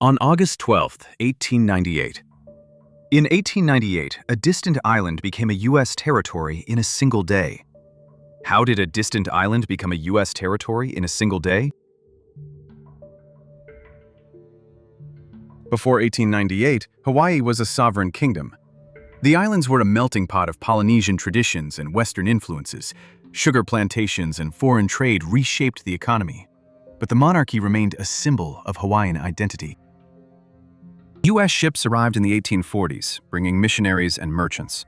On August 12, 1898. In 1898, a distant island became a U.S. territory in a single day. How did a distant island become a U.S. territory in a single day? Before 1898, Hawaii was a sovereign kingdom. The islands were a melting pot of Polynesian traditions and Western influences. Sugar plantations and foreign trade reshaped the economy. But the monarchy remained a symbol of Hawaiian identity. U.S. ships arrived in the 1840s, bringing missionaries and merchants.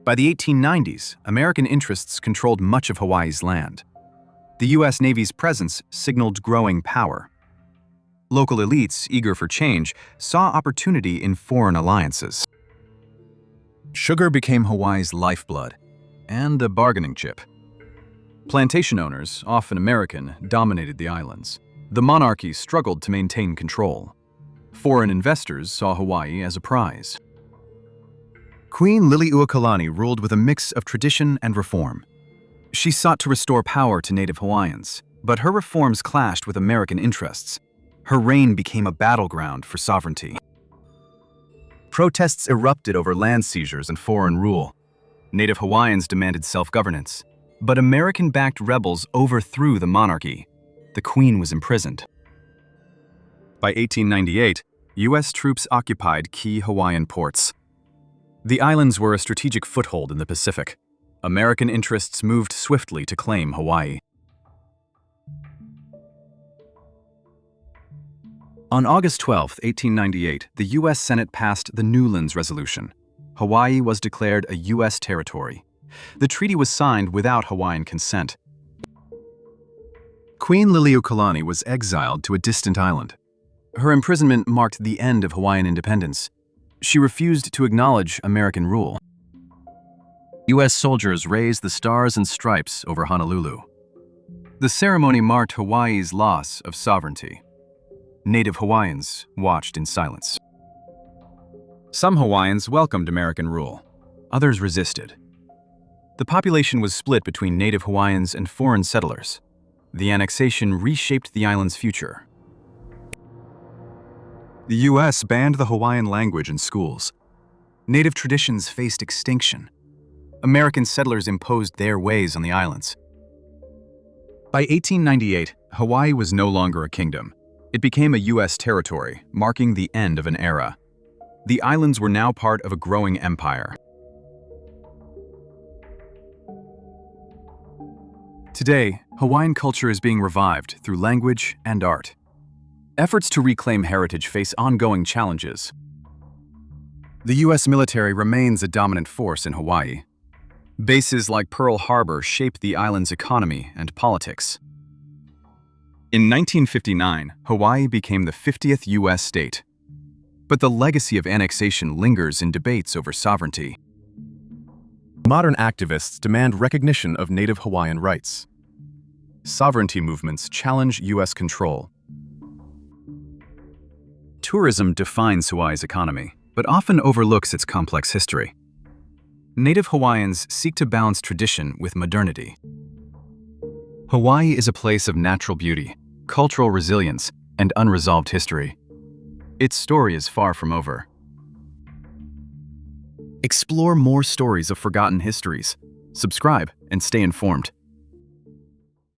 By the 1890s, American interests controlled much of Hawaii's land. The U.S. Navy's presence signaled growing power. Local elites, eager for change, saw opportunity in foreign alliances. Sugar became Hawaii's lifeblood and a bargaining chip. Plantation owners, often American, dominated the islands. The monarchy struggled to maintain control. Foreign investors saw Hawaii as a prize. Queenliliuokalani ruled with a mix of tradition and reform. She sought to restore power to native Hawaiians, but her reforms clashed with American interests. Her reign became a battleground for sovereignty. Protests erupted over land seizures and foreign rule. Native Hawaiians demanded self-governance, but American-backed rebels overthrew the monarchy. The Queen was imprisoned. By 1898, U.S. troops occupied key Hawaiian ports. The islands were a strategic foothold in the Pacific. American interests moved swiftly to claim Hawaii. On August 12, 1898, the U.S. Senate passed the Newlands Resolution. Hawaii was declared a U.S. territory. The treaty was signed without Hawaiian consent. Queenliliuokalani was exiled to a distant island. Her imprisonment marked the end of Hawaiian independence. She refused to acknowledge American rule. U.S. soldiers raised the stars and stripes over Honolulu. The ceremony marked Hawaii's loss of sovereignty. Native Hawaiians watched in silence. Some Hawaiians welcomed American rule. Others resisted. The population was split between Native Hawaiians and foreign settlers. The annexation reshaped the island's future. The U.S. banned the Hawaiian language in schools. Native traditions faced extinction. American settlers imposed their ways on the islands. By 1898, Hawaii was no longer a kingdom. It became a U.S. territory, marking the end of an era. The islands were now part of a growing empire. Today, Hawaiian culture is being revived through language and art. Efforts to reclaim heritage face ongoing challenges. The U.S. military remains a dominant force in Hawaii. Bases like Pearl Harbor shape the island's economy and politics. In 1959, Hawaii became the 50th U.S. state. But the legacy of annexation lingers in debates over sovereignty. Modern activists demand recognition of Native Hawaiian rights. Sovereignty movements challenge U.S. control. Tourism defines Hawaii's economy, but often overlooks its complex history. Native Hawaiians seek to balance tradition with modernity. Hawaii is a place of natural beauty, cultural resilience, and unresolved history. Its story is far from over. Explore more stories of forgotten histories. Subscribe and stay informed.